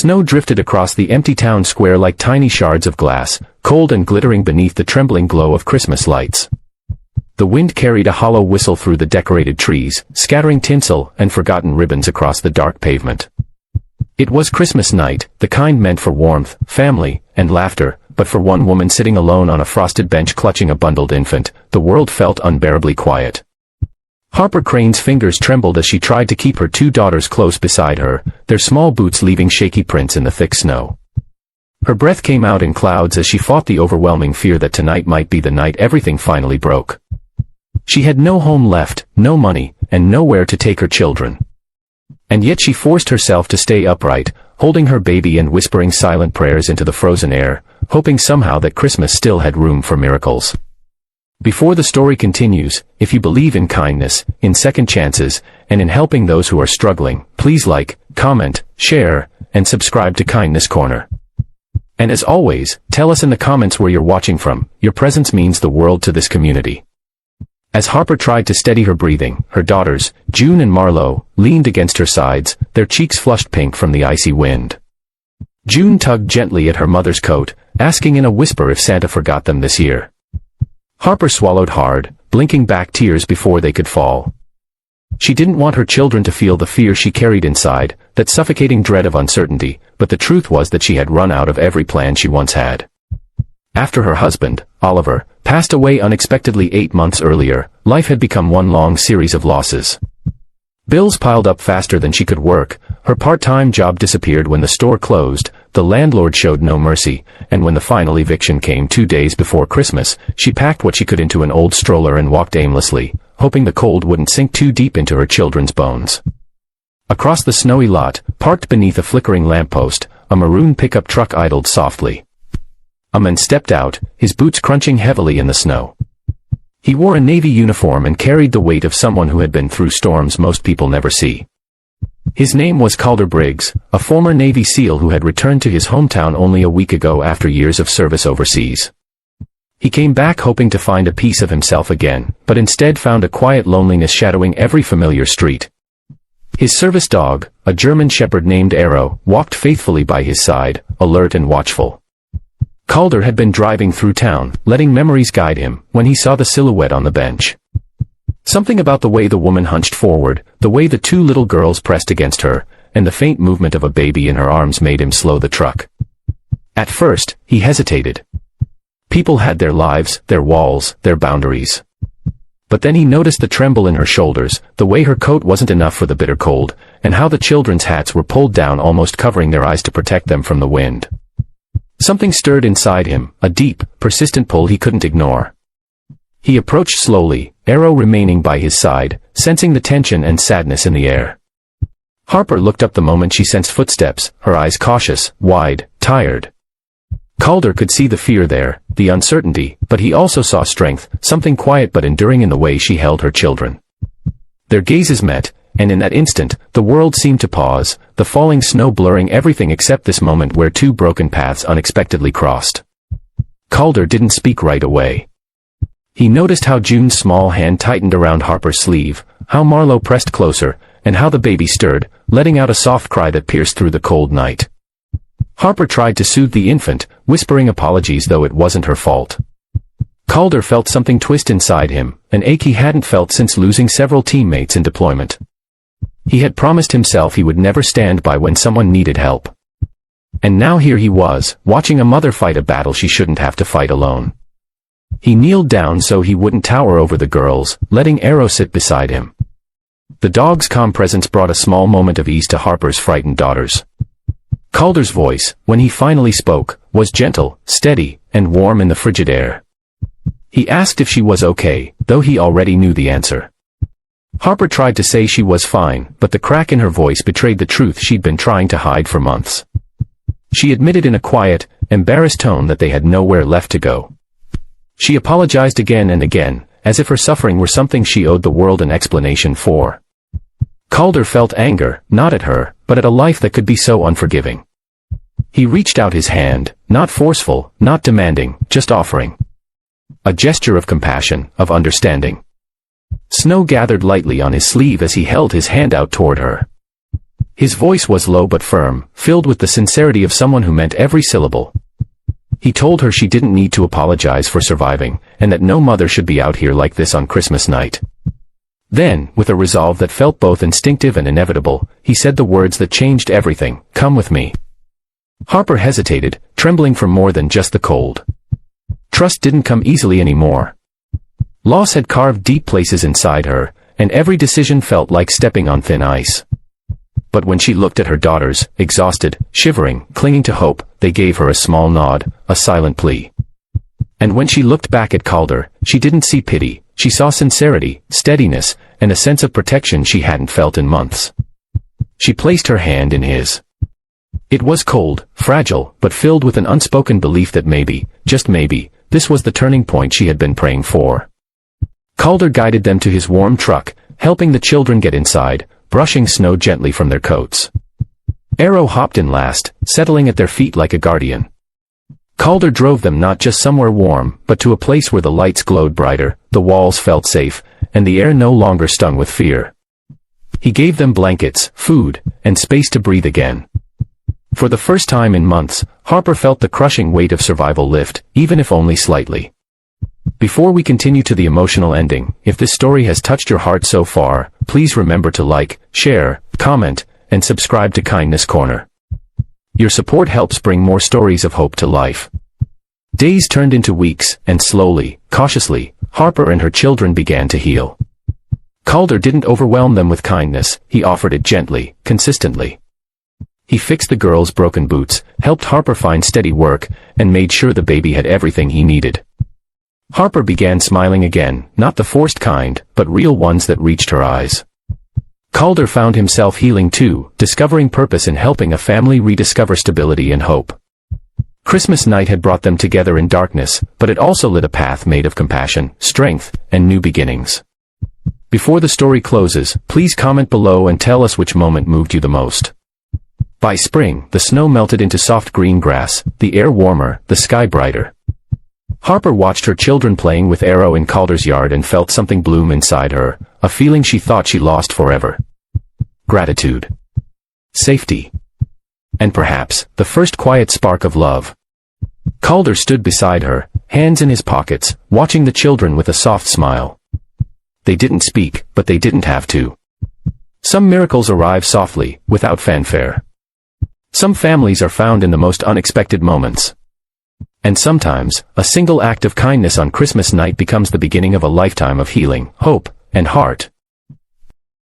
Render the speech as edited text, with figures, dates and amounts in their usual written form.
Snow drifted across the empty town square like tiny shards of glass, cold and glittering beneath the trembling glow of Christmas lights. The wind carried a hollow whistle through the decorated trees, scattering tinsel and forgotten ribbons across the dark pavement. It was Christmas night, the kind meant for warmth, family, and laughter, but for one woman sitting alone on a frosted bench clutching a bundled infant, the world felt unbearably quiet. Harper Crane's fingers trembled as she tried to keep her two daughters close beside her, their small boots leaving shaky prints in the thick snow. Her breath came out in clouds as she fought the overwhelming fear that tonight might be the night everything finally broke. She had no home left, no money, and nowhere to take her children. And yet she forced herself to stay upright, holding her baby and whispering silent prayers into the frozen air, hoping somehow that Christmas still had room for miracles. Before the story continues, if you believe in kindness, in second chances, and in helping those who are struggling, please like, comment, share, and subscribe to Kindness Corner. And as always, tell us in the comments where you're watching from. Your presence means the world to this community. As Harper tried to steady her breathing, her daughters, June and Marlo, leaned against her sides, their cheeks flushed pink from the icy wind. June tugged gently at her mother's coat, asking in a whisper if Santa forgot them this year. Harper swallowed hard, blinking back tears before they could fall. She didn't want her children to feel the fear she carried inside, that suffocating dread of uncertainty, but the truth was that she had run out of every plan she once had. After her husband, Oliver, passed away unexpectedly 8 months earlier, life had become one long series of losses. Bills piled up faster than she could work, her part-time job disappeared when the store closed, the landlord showed no mercy, and when the final eviction came 2 days before Christmas, she packed what she could into an old stroller and walked aimlessly, hoping the cold wouldn't sink too deep into her children's bones. Across the snowy lot, parked beneath a flickering lamppost, a maroon pickup truck idled softly. A man stepped out, his boots crunching heavily in the snow. He wore a Navy uniform and carried the weight of someone who had been through storms most people never see. His name was Calder Briggs, a former Navy SEAL who had returned to his hometown only a week ago after years of service overseas. He came back hoping to find a piece of himself again, but instead found a quiet loneliness shadowing every familiar street. His service dog, a German shepherd named Arrow, walked faithfully by his side, alert and watchful. Calder had been driving through town, letting memories guide him, when he saw the silhouette on the bench. Something about the way the woman hunched forward, the way the two little girls pressed against her, and the faint movement of a baby in her arms made him slow the truck. At first, he hesitated. People had their lives, their walls, their boundaries. But then he noticed the tremble in her shoulders, the way her coat wasn't enough for the bitter cold, and how the children's hats were pulled down almost covering their eyes to protect them from the wind. Something stirred inside him, a deep, persistent pull he couldn't ignore. He approached slowly, Arrow remaining by his side, sensing the tension and sadness in the air. Harper looked up the moment she sensed footsteps, her eyes cautious, wide, tired. Calder could see the fear there, the uncertainty, but he also saw strength, something quiet but enduring in the way she held her children. Their gazes met, and in that instant, the world seemed to pause, the falling snow blurring everything except this moment where two broken paths unexpectedly crossed. Calder didn't speak right away. He noticed how June's small hand tightened around Harper's sleeve, how Marlo pressed closer, and how the baby stirred, letting out a soft cry that pierced through the cold night. Harper tried to soothe the infant, whispering apologies though it wasn't her fault. Calder felt something twist inside him, an ache he hadn't felt since losing several teammates in deployment. He had promised himself he would never stand by when someone needed help. And now here he was, watching a mother fight a battle she shouldn't have to fight alone. He kneeled down so he wouldn't tower over the girls, letting Arrow sit beside him. The dog's calm presence brought a small moment of ease to Harper's frightened daughters. Calder's voice, when he finally spoke, was gentle, steady, and warm in the frigid air. He asked if she was okay, though he already knew the answer. Harper tried to say she was fine, but the crack in her voice betrayed the truth she'd been trying to hide for months. She admitted in a quiet, embarrassed tone that they had nowhere left to go. She apologized again and again, as if her suffering were something she owed the world an explanation for. Calder felt anger, not at her, but at a life that could be so unforgiving. He reached out his hand, not forceful, not demanding, just offering. A gesture of compassion, of understanding. Snow gathered lightly on his sleeve as he held his hand out toward her. His voice was low but firm, filled with the sincerity of someone who meant every syllable. He told her she didn't need to apologize for surviving, and that no mother should be out here like this on Christmas night. Then, with a resolve that felt both instinctive and inevitable, he said the words that changed everything, "Come with me." Harper hesitated, trembling from more than just the cold. Trust didn't come easily anymore. Loss had carved deep places inside her, and every decision felt like stepping on thin ice. But when she looked at her daughters, exhausted, shivering, clinging to hope, they gave her a small nod, a silent plea. And when she looked back at Calder, she didn't see pity, she saw sincerity, steadiness, and a sense of protection she hadn't felt in months. She placed her hand in his. It was cold, fragile, but filled with an unspoken belief that maybe, just maybe, this was the turning point she had been praying for. Calder guided them to his warm truck, helping the children get inside, brushing snow gently from their coats. Arrow hopped in last, settling at their feet like a guardian. Calder drove them not just somewhere warm, but to a place where the lights glowed brighter, the walls felt safe, and the air no longer stung with fear. He gave them blankets, food, and space to breathe again. For the first time in months, Harper felt the crushing weight of survival lift, even if only slightly. Before we continue to the emotional ending, if this story has touched your heart so far, please remember to like, share, comment, and subscribe to Kindness Corner. Your support helps bring more stories of hope to life. Days turned into weeks, and slowly, cautiously, Harper and her children began to heal. Calder didn't overwhelm them with kindness, he offered it gently, consistently. He fixed the girls' broken boots, helped Harper find steady work, and made sure the baby had everything he needed. Harper began smiling again, not the forced kind, but real ones that reached her eyes. Calder found himself healing too, discovering purpose in helping a family rediscover stability and hope. Christmas night had brought them together in darkness, but it also lit a path made of compassion, strength, and new beginnings. Before the story closes, please comment below and tell us which moment moved you the most. By spring, the snow melted into soft green grass, the air warmer, the sky brighter. Harper watched her children playing with Arrow in Calder's yard and felt something bloom inside her, a feeling she thought she lost forever. Gratitude. Safety. And perhaps, the first quiet spark of love. Calder stood beside her, hands in his pockets, watching the children with a soft smile. They didn't speak, but they didn't have to. Some miracles arrive softly, without fanfare. Some families are found in the most unexpected moments. And sometimes, a single act of kindness on Christmas night becomes the beginning of a lifetime of healing, hope, and heart.